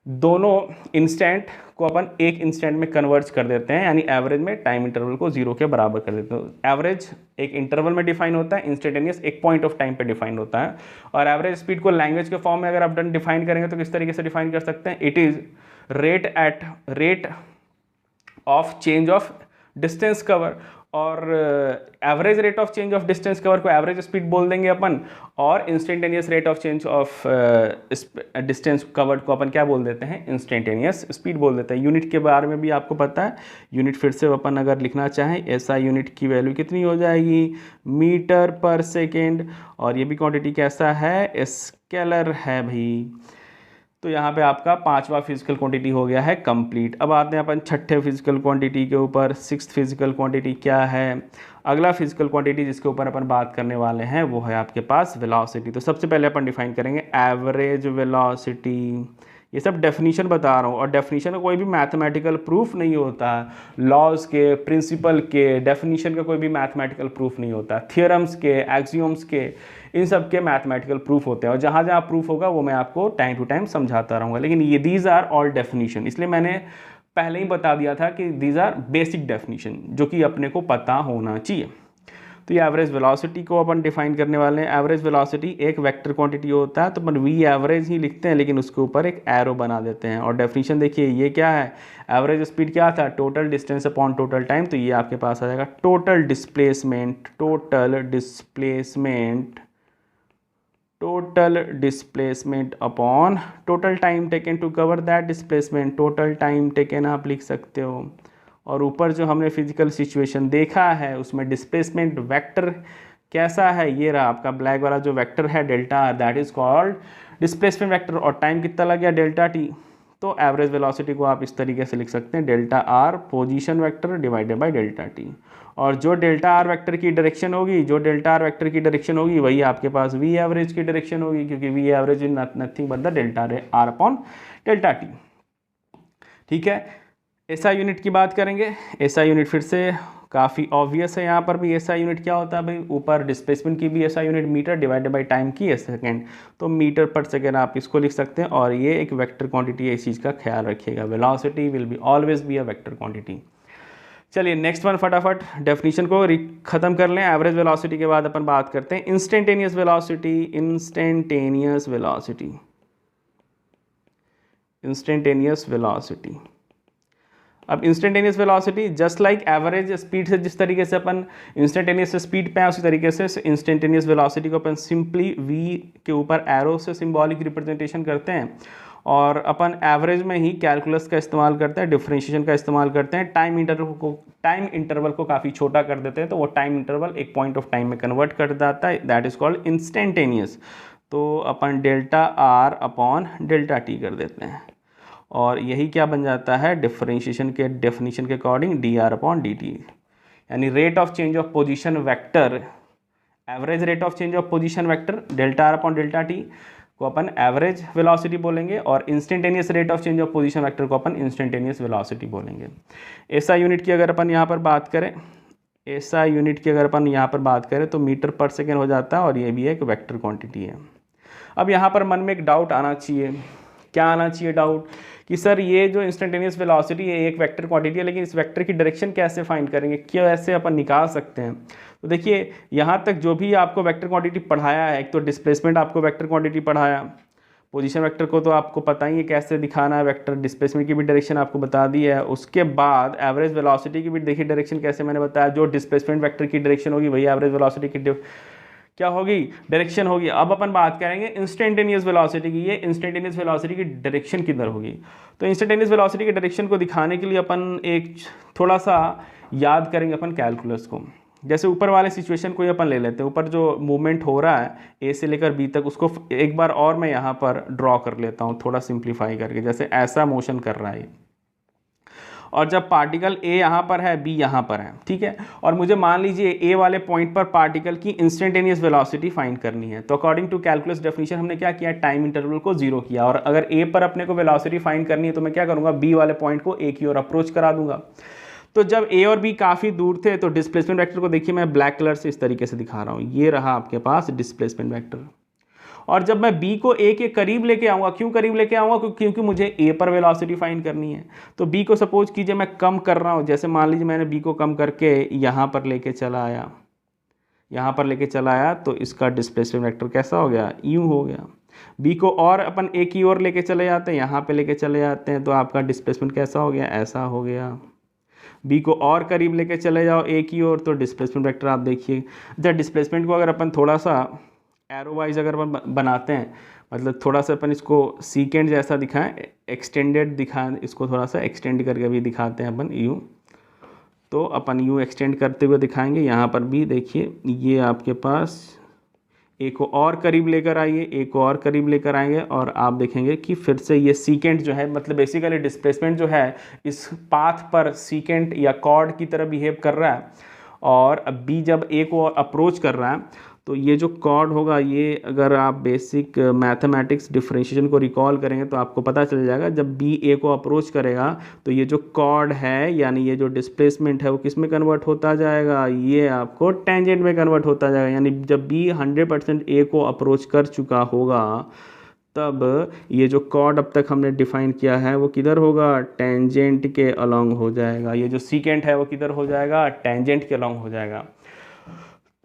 दोनों इंस्टेंट को अपन एक इंस्टेंट में कन्वर्ज कर देते हैं, यानी एवरेज में टाइम इंटरवल को 0 के बराबर कर देते हैं। एवरेज एक इंटरवल में डिफाइन होता है, इंस्टेंटेनियस एक पॉइंट ऑफ टाइम पे डिफाइन होता है। और एवरेज स्पीड को लैंग्वेज के फॉर्म में अगर आप डिफाइन करेंगे तो किस तरीके से डिफाइन कर सकते हैं, it is rate of change of distance cover. और average rate of change of distance cover को एवरेज स्पीड बोल देंगे अपन, और instantaneous rate of change of distance covered को अपन क्या बोल देते हैं, इंस्टेंटेनियस स्पीड बोल देते हैं। यूनिट के बारे में भी आपको पता है, यूनिट फिर से अपन अगर लिखना चाहें, ऐसा यूनिट की वैल्यू कितनी हो जाएगी, मीटर पर सेकेंड। और ये भी क्वांटिटी कैसा है, स्केलर है भाई। तो यहाँ पे आपका पांचवा फिजिकल क्वांटिटी हो गया है कंप्लीट। अब आते हैं अपन छठे फिजिकल क्वांटिटी के ऊपर। सिक्स्थ फिजिकल क्वांटिटी क्या है? अगला फिजिकल क्वांटिटी जिसके ऊपर अपन बात करने वाले हैं वो है आपके पास वेलोसिटी। तो सबसे पहले अपन डिफाइन करेंगे एवरेज वेलोसिटी। ये सब डेफिनेशन बता रहा हूँ, और डेफिनेशन का कोई भी मैथमेटिकल प्रूफ नहीं होता। लॉज के, प्रिंसिपल के, डेफिनेशन का कोई भी मैथमेटिकल प्रूफ नहीं होता। थियरम्स के, एक्सियोम्स के, इन सब के मैथमेटिकल प्रूफ होते हैं, और जहाँ जहाँ प्रूफ होगा वो मैं आपको टाइम टू टाइम समझाता रहूँगा। लेकिन ये दीज आर ऑल डेफिनेशन, इसलिए मैंने पहले ही बता दिया था कि दीज आर बेसिक डेफिनेशन जो कि अपने को पता होना चाहिए। तो ये एवरेज वेलोसिटी को अपन डिफाइन करने वाले हैं। एवरेज वेलोसिटी एक वेक्टर क्वांटिटी होता है, तो अपन वी एवरेज ही लिखते हैं, लेकिन उसके ऊपर एक एरो बना देते हैं। और डेफिनेशन देखिए ये क्या है, एवरेज स्पीड क्या था, total distance upon total time. तो ये आपके पास आ जाएगा total displacement, total displacement upon total time taken to cover that displacement. Total time taken आप लिख सकते हो। और ऊपर जो हमने फिजिकल सिचुएशन देखा है उसमें डिस्प्लेसमेंट वेक्टर कैसा है, ये रहा आपका ब्लैक वाला जो वेक्टर है delta r, that is called displacement vector. और टाइम कितना लग गया, डेल्टा टी। तो एवरेज वेलोसिटी को आप इस तरीके से लिख सकते हैं, delta r position vector divided by delta t. और जो डेल्टा आर वेक्टर की डायरेक्शन होगी, वही आपके पास वी एवरेज की डायरेक्शन होगी, क्योंकि v average is nothing but the delta are upon delta t. ठीक है, एसआई यूनिट की बात करेंगे। एसआई यूनिट फिर से काफ़ी ऑब्वियस है, यहाँ पर भी एसआई यूनिट क्या होता है भाई, ऊपर डिस्प्लेसमेंट की भी SI unit metre divided by time की है सेकेंड, तो मीटर पर सेकेंड आप इसको लिख सकते हैं। और ये एक वेक्टर क्वांटिटी है, इस चीज़ का ख्याल रखिएगा, velocity will be always be a vector quantity. चलिए नेक्स्ट वन, फटाफट डेफिनेशन को ख़त्म कर लें। एवरेज वेलोसिटी के बाद अपन बात करते हैं इंस्टेंटेनियस वेलोसिटी। अब instantaneous velocity just like average speed से जिस तरीके से अपन इंस्टेंटेनियस स्पीड पे हैं, उसी तरीके से इंस्टेंटेनियस वेलोसिटी को अपन सिंपली वी के ऊपर एरो से सिंबॉलिक रिप्रेजेंटेशन करते हैं। और अपन एवरेज में ही कैलकुलस का इस्तेमाल करते हैं, डिफरेंशिएशन का इस्तेमाल करते हैं, टाइम इंटरवल को काफ़ी छोटा कर देते हैं, तो वो टाइम इंटरवल एक पॉइंट ऑफ टाइम में कन्वर्ट कर देता है, दैट इज़ कॉल्ड इंस्टेंटेनियस। तो अपन delta are upon delta T कर देते हैं, और यही क्या बन जाता है, डिफरेंशिएशन के डेफिनेशन के according D R upon D T, यानी rate of change of position vector, average rate of change of position vector delta are upon delta T को अपन एवरेज वेलोसिटी बोलेंगे, और instantaneous rate of change of position vector को अपन instantaneous velocity बोलेंगे। SI unit की अगर अपन यहाँ पर बात करें, तो मीटर पर सेकेंड हो जाता है, और ये भी एक वेक्टर क्वांटिटी है। अब यहाँ पर मन में एक डाउट आना चाहिए, क्या आना चाहिए डाउट, कि सर ये जो इंस्टेंटेनियस वेलोसिटी है एक वेक्टर क्वांटिटी है, लेकिन इस वेक्टर की डायरेक्शन कैसे फाइंड करेंगे, कैसे अपन निकाल सकते हैं। तो देखिए यहाँ तक जो भी आपको वेक्टर क्वांटिटी पढ़ाया है, एक तो डिस्प्लेसमेंट आपको वेक्टर क्वांटिटी पढ़ाया, पोजीशन वेक्टर को तो आपको पता ही है कैसे दिखाना है वेक्टर, डिस्प्लेसमेंट की भी डायरेक्शन आपको बता दी है। उसके बाद एवरेज वेलोसिटी की भी देखिए डायरेक्शन कैसे मैंने बताया, जो डिस्प्लेसमेंट वेक्टर की डायरेक्शन होगी वही एवरेज वेलोसिटी की क्या होगी, डायरेक्शन होगी। अब अपन बात करेंगे इंस्टेंटेनियस वेलोसिटी की। ये इंस्टेंटेनियस वेलोसिटी की डायरेक्शन किधर होगी, तो इंस्टेंटेनियस वेलोसिटी की डायरेक्शन को दिखाने के लिए अपन एक थोड़ा सा याद करेंगे अपन कैलकुलस को। जैसे ऊपर वाले सिचुएशन को ही अपन ले लेते हैं, ऊपर जो मूवमेंट हो रहा है ए से लेकर बी तक, उसको एक बार और मैं यहाँ पर ड्रॉ कर लेता हूँ थोड़ा सिंप्लीफाई करके। जैसे ऐसा मोशन कर रहा है, और जब पार्टिकल ए यहाँ पर है, बी यहाँ पर है, ठीक है, और मुझे मान लीजिए ए वाले पॉइंट पर पार्टिकल की इंस्टेंटेनियस वेलोसिटी फाइंड करनी है, तो अकॉर्डिंग टू कैलकुलस डेफिनेशन हमने क्या किया, टाइम इंटरवल को जीरो किया। और अगर ए पर अपने को वेलोसिटी फाइंड करनी है तो मैं क्या करूँगा, बी वाले पॉइंट को ए की ओर अप्रोच करा दूंगा। तो जब ए और बी काफ़ी दूर थे, तो डिस्प्लेसमेंट वेक्टर को देखिए मैं ब्लैक कलर से इस तरीके से दिखा रहा हूँ, ये रहा आपके पास डिस्प्लेसमेंट वेक्टर। और जब मैं बी को ए के करीब लेके आऊँगा, क्यों करीब लेके आऊँगा, क्योंकि मुझे ए पर वेलोसिटी फाइंड करनी है। तो बी को सपोज कीजिए मैं कम कर रहा हूँ, जैसे मान लीजिए मैंने बी को कम करके यहाँ पर लेके चला आया, तो इसका डिस्प्लेसमेंट वेक्टर कैसा हो गया, यूँ हो गया। बी को और अपन ए की ओर लेके चले जाते हैं, यहाँ पर लेके चले जाते हैं, तो आपका डिस्प्लेसमेंट कैसा हो गया, ऐसा हो गया। बी को और करीब लेके चले जाओ ए की ओर, तो डिस्प्लेसमेंट वेक्टर आप देखिए। जब डिस्प्लेसमेंट को अगर अपन थोड़ा सा एरो वाइज अगर अपन बनाते हैं, मतलब थोड़ा सा अपन इसको सीकेंड जैसा दिखाएं, एक्सटेंडेड दिखाएं, इसको थोड़ा सा एक्सटेंड करके भी दिखाते हैं अपन यूँ, तो अपन यूँ एक्सटेंड करते हुए दिखाएंगे। यहाँ पर भी देखिए ये आपके पास एक को और करीब लेकर आइए, एक को और करीब लेकर आएंगे और आप देखेंगे कि फिर से ये सीकेंट जो है, मतलब बेसिकली डिस्प्लेसमेंट जो है इस पाथ पर सीकेंट या कॉर्ड की तरह बिहेव कर रहा है। और अब बी जब ए को अप्रोच कर रहा है तो ये जो कॉर्ड होगा, ये अगर आप बेसिक मैथमेटिक्स डिफरेंशिएशन को रिकॉल करेंगे तो आपको पता चल जाएगा, जब बी ए को अप्रोच करेगा तो ये जो कॉर्ड है यानी ये जो डिस्प्लेसमेंट है वो किस में कन्वर्ट होता जाएगा, ये आपको टेंजेंट में कन्वर्ट होता जाएगा। यानी जब बी 100% ए को अप्रोच कर चुका होगा तब ये जो कॉर्ड अब तक हमने डिफाइन किया है वो किधर होगा, टेंजेंट के अलोंग हो जाएगा। ये जो सीकेंट है वो किधर हो जाएगा, टेंजेंट के अलोंग हो जाएगा।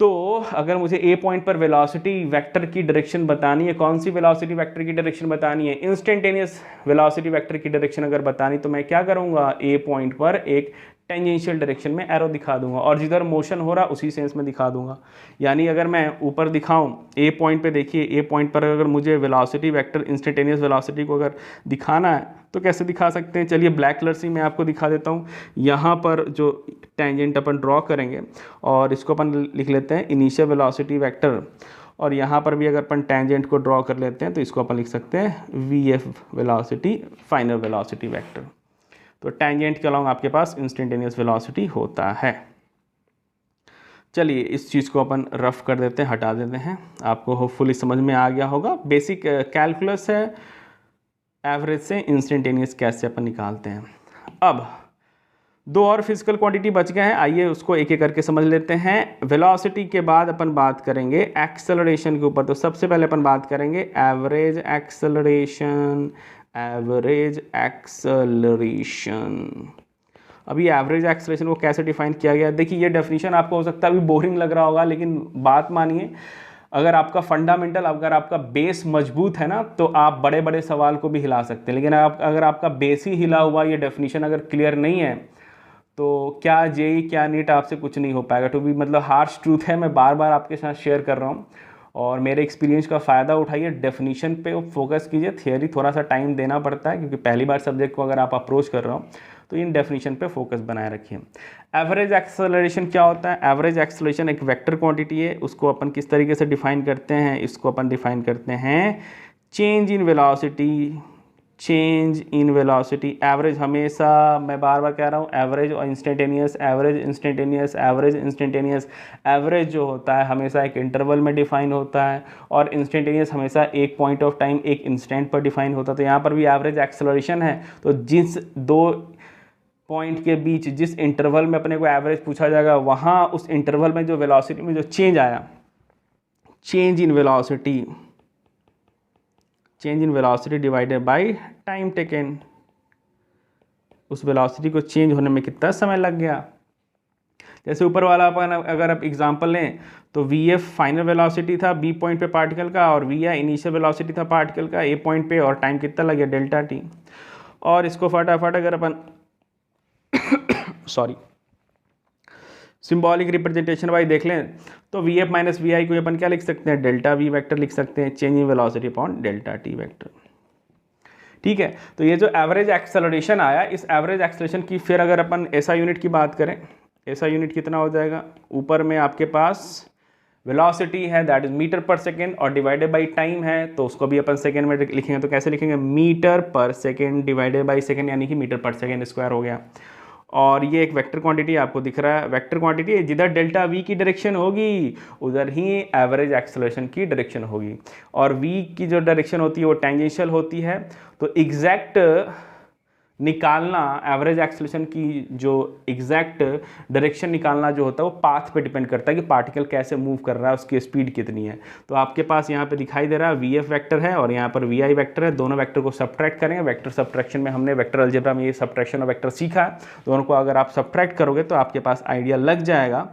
तो अगर मुझे ए पॉइंट पर वेलोसिटी वेक्टर की डायरेक्शन बतानी है, कौन सी वेलोसिटी वेक्टर की डायरेक्शन बतानी है, इंस्टेंटेनियस वेलोसिटी वेक्टर की डायरेक्शन अगर बतानी, तो मैं क्या करूंगा, ए पॉइंट पर एक टेंजेंशियल डायरेक्शन में एरो दिखा दूंगा और जिधर मोशन हो रहा उसी सेंस में दिखा दूंगा। यानी अगर मैं ऊपर दिखाऊं ए पॉइंट पे, देखिए ए पॉइंट पर अगर मुझे वेलोसिटी वेक्टर इंस्टेंटेनियस वेलोसिटी को अगर दिखाना है तो कैसे दिखा सकते हैं, चलिए ब्लैक कलर से मैं आपको दिखा देता हूँ। यहाँ पर जो टेंजेंट अपन ड्रॉ करेंगे और इसको अपन लिख लेते हैं इनिशियल वेलोसिटी वेक्टर, और यहाँ पर भी अगर अपन टेंजेंट को ड्रॉ कर लेते हैं तो इसको अपन लिख सकते हैं V F velocity final velocity vector. तो टेंजेंट के अलोंग आपके पास इंस्टेंटेनियस वेलोसिटी होता है। चलिए इस चीज़ को अपन रफ कर देते हैं, हटा देते हैं, आपको होपफुली समझ में आ गया होगा। बेसिक कैलकुलस है, एवरेज से इंस्टेंटेनियस कैसे अपन निकालते हैं। अब दो और फिजिकल क्वांटिटी बच गए हैं, आइए उसको एक एक करके समझ लेते हैं। वेलोसिटी के बाद अपन बात करेंगे एक्सेलरेशन के ऊपर। तो सबसे पहले अपन बात करेंगे एवरेज एक्सेलरेशन, एवरेज एक्सेलरेशन। अभी एवरेज एक्सेलरेशन को कैसे डिफाइन किया गया, देखिए ये डेफिनेशन आपको हो सकता है अभी बोरिंग लग रहा होगा, लेकिन बात मानिए, अगर आपका फंडामेंटल, अगर आपका बेस मजबूत है ना तो आप बड़े बड़े सवाल को भी हिला सकते हैं। लेकिन अगर आपका बेस ही हिला हुआ, ये डेफिनेशन अगर क्लियर नहीं है तो क्या जेई क्या नीट आपसे कुछ नहीं हो पाएगा। तो भी मतलब हार्श ट्रूथ है, मैं बार बार आपके साथ शेयर कर रहा हूँ और मेरे एक्सपीरियंस का फ़ायदा उठाइए। डेफिनेशन पे फोकस कीजिए, थियरी थोड़ा सा टाइम देना पड़ता है क्योंकि पहली बार सब्जेक्ट को अगर आप अप्रोच कर रहे हो तो इन डेफिनेशन पे फोकस बनाए रखिए। एवरेज एक्सेलरेशन क्या होता है, एवरेज एक्सेलरेशन एक वेक्टर क्वांटिटी है, उसको अपन किस तरीके से डिफाइन करते हैं, इसको अपन डिफाइन करते हैं change in velocity, change in velocity. Average हमेशा, मैं बार बार कह रहा हूँ, एवरेज और instantaneous, average instantaneous, average instantaneous. Average जो होता है हमेशा एक इंटरवल में डिफाइन होता है और इंस्टेंटेनियस हमेशा एक पॉइंट ऑफ टाइम, एक इंस्टेंट पर डिफाइन होता है। तो यहाँ पर भी एवरेज एक्सेलरेशन है, तो जिस दो पॉइंट के बीच जिस इंटरवल में अपने को एवरेज पूछा जाएगा, वहाँ उस इंटरवल में जो वेलोसिटी में जो चेंज आया, change in velocity, change in velocity divided by time taken, उस वेलोसिटी को चेंज होने में कितना समय लग गया। जैसे ऊपर वाला अपन अगर आप एग्जांपल लें तो वी एफ फाइनल वेलोसिटी था बी पॉइंट पे पार्टिकल का, और वी आई इनिशियल वेलोसिटी था पार्टिकल का ए पॉइंट पे, और टाइम कितना लग गया डेल्टा टी। और इसको फटाफट अगर अपन सॉरी सिंबॉलिक रिप्रेजेंटेशन वाइज देख लें तो वी एफ माइनस वी आई को अपन क्या लिख सकते हैं, डेल्टा वी वेक्टर लिख सकते हैं, change in velocity upon delta T vector. ठीक है, तो ये जो एवरेज एक्सेलरेशन आया, इस एवरेज एक्सेलरेशन की फिर अगर अपन ऐसा यूनिट की बात करें, ऐसा यूनिट कितना हो जाएगा, ऊपर में आपके पास वेलोसिटी है दैट इज मीटर पर सेकेंड और डिवाइडेड बाई टाइम है, तो उसको भी अपन सेकेंड में लिखेंगे। तो कैसे लिखेंगे, मीटर पर सेकेंड डिवाइडेड बाई सेकेंड, यानी कि मीटर पर सेकेंड स्क्वायर हो गया। और ये एक वेक्टर क्वांटिटी आपको दिख रहा है, वेक्टर क्वांटिटी जिधर डेल्टा वी की डायरेक्शन होगी उधर ही एवरेज एक्सेलरेशन की डायरेक्शन होगी, और वी की जो डायरेक्शन होती है वो टेंजेंशियल होती है। तो एग्जैक्ट निकालना एवरेज एक्सेलरेशन की, जो एग्जैक्ट डायरेक्शन निकालना जो होता है वो पाथ पे डिपेंड करता है कि पार्टिकल कैसे मूव कर रहा है, उसकी स्पीड कितनी है। तो आपके पास यहाँ पे दिखाई दे रहा है वी एफ वैक्टर है और यहाँ पर वी आई वैक्टर है, दोनों वैक्टर को सब्ट्रैक्ट करेंगे। वैक्टर सब्ट्रैक्शन में हमने वेक्टर अलजेब्रा में ये सब्ट्रैक्शन और वैक्टर सीखा है, दोनों को अगर आप सब्ट्रैक्ट करोगे तो आपके पास आइडिया लग जाएगा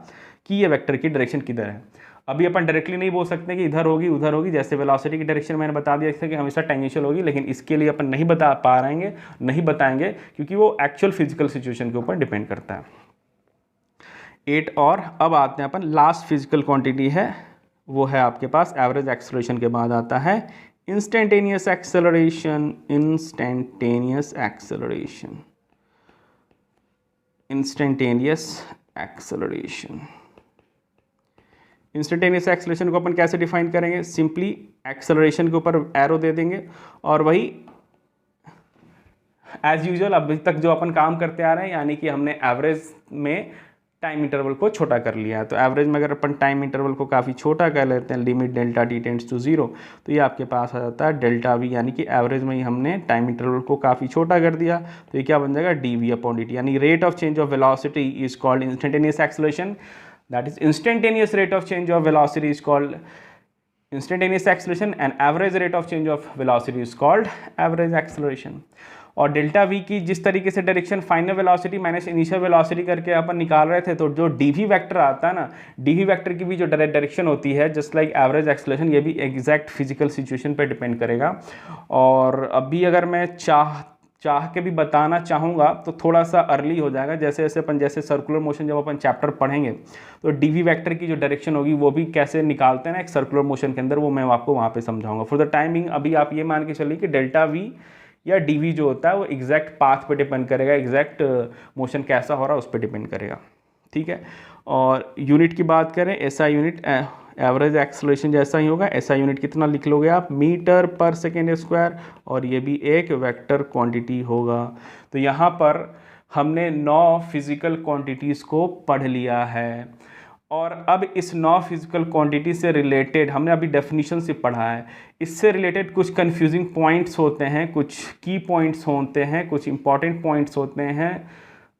कि ये वैक्टर की डायरेक्शन किधर है। अभी अपन डायरेक्टली नहीं बोल सकते कि इधर होगी उधर होगी, जैसे वेलोसिटी की डायरेक्शन मैंने बता दिया था कि हमेशा टेंजेंशियल होगी, लेकिन इसके लिए अपन नहीं बता पा रहेंगे, नहीं बताएंगे क्योंकि वो एक्चुअल फिजिकल सिचुएशन के ऊपर डिपेंड करता है। 8 और अब आते हैं अपन लास्ट फिजिकल क्वांटिटी है, वो है आपके पास एवरेज एक्सेलरेशन के बाद आता है instantaneous acceleration, instantaneous acceleration, instantaneous acceleration. Instantaneous acceleration को अपन कैसे डिफाइन करेंगे, सिंपली एक्सेलरेशन के ऊपर एरो दे देंगे और वही एज यूजुअल अभी तक जो अपन काम करते आ रहे हैं, यानी कि हमने एवरेज में टाइम इंटरवल को छोटा कर लिया है। तो एवरेज में अगर अपन टाइम इंटरवल को काफ़ी छोटा कर लेते हैं, limit delta t tends to 0, तो ये आपके पास आ जाता है डेल्टा वी, यानी कि एवरेज में ही हमने टाइम इंटरवल को काफ़ी छोटा कर दिया। तो ये क्या बन जाएगा, D V upon D T, यानी rate of change of velocity is called instantaneous acceleration, that is instantaneous rate of change of velocity is called instantaneous acceleration and average rate of change of velocity is called average acceleration। और delta we की जिस तरीके से direction final velocity minus initial velocity करके अपन निकाल रहे थे, तो जो डी वी वैक्टर आता है ना, डी वी वैक्टर की भी जो डायरेक्शन होती है जस्ट लाइक एवरेज एक्सेलरेशन, ये भी एग्जैक्ट फिजिकल सिचुएशन पे डिपेंड करेगा। और अभी अगर मैं चाह के भी बताना चाहूँगा तो थोड़ा सा अर्ली हो जाएगा, जैसे जैसे अपन जैसे सर्कुलर मोशन जब अपन चैप्टर पढ़ेंगे तो डीवी वेक्टर की जो डायरेक्शन होगी वो भी कैसे निकालते हैं ना एक सर्कुलर मोशन के अंदर, वो मैं आपको वहाँ पे समझाऊंगा। फॉर द टाइमिंग अभी आप ये मान के चलिए कि डेल्टा वी या डीवी जो होता है वो एग्जैक्ट पाथ पे डिपेंड करेगा, एग्जैक्ट मोशन कैसा हो रहा है उस पर डिपेंड करेगा, ठीक है। और यूनिट की बात करें, एसआई यूनिट एवरेज एक्सेलरेशन जैसा ही होगा। एसआई यूनिट कितना लिख लोगे आप, मीटर पर सेकेंड स्क्वायर, और ये भी एक वेक्टर क्वांटिटी होगा। तो यहाँ पर हमने 9 फिजिकल क्वांटिटीज़ को पढ़ लिया है, और अब इस 9 फिजिकल क्वांटिटी से रिलेटेड हमने अभी डेफिनेशन से पढ़ा है, इससे रिलेटेड कुछ कंफ्यूजिंग पॉइंट्स होते हैं, कुछ की पॉइंट्स होते हैं, कुछ इंपॉर्टेंट पॉइंट्स होते हैं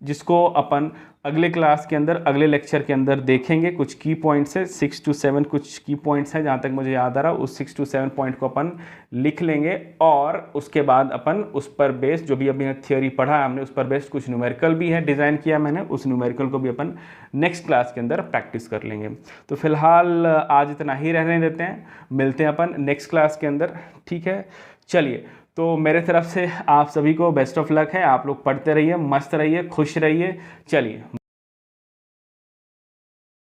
जिसको अपन अगले क्लास के अंदर, अगले लेक्चर के अंदर देखेंगे। कुछ की पॉइंट्स है 6 to 7 कुछ की पॉइंट्स हैं जहाँ तक मुझे याद आ रहा है, उस 6 to 7 पॉइंट को अपन लिख लेंगे, और उसके बाद अपन उस पर बेस्ड जो भी अभी थियोरी पढ़ा है हमने उस पर बेस्ड कुछ न्यूमेरिकल भी है डिज़ाइन किया मैंने, उस न्यूमेरिकल को भी अपन नेक्स्ट क्लास के अंदर प्रैक्टिस कर लेंगे। तो फिलहाल आज इतना ही रहने देते हैं, मिलते हैं अपन नेक्स्ट क्लास के अंदर, ठीक है। चलिए, तो मेरे तरफ से आप सभी को बेस्ट ऑफ लक है, आप लोग पढ़ते रहिए, मस्त रहिए, खुश रहिए। चलिए।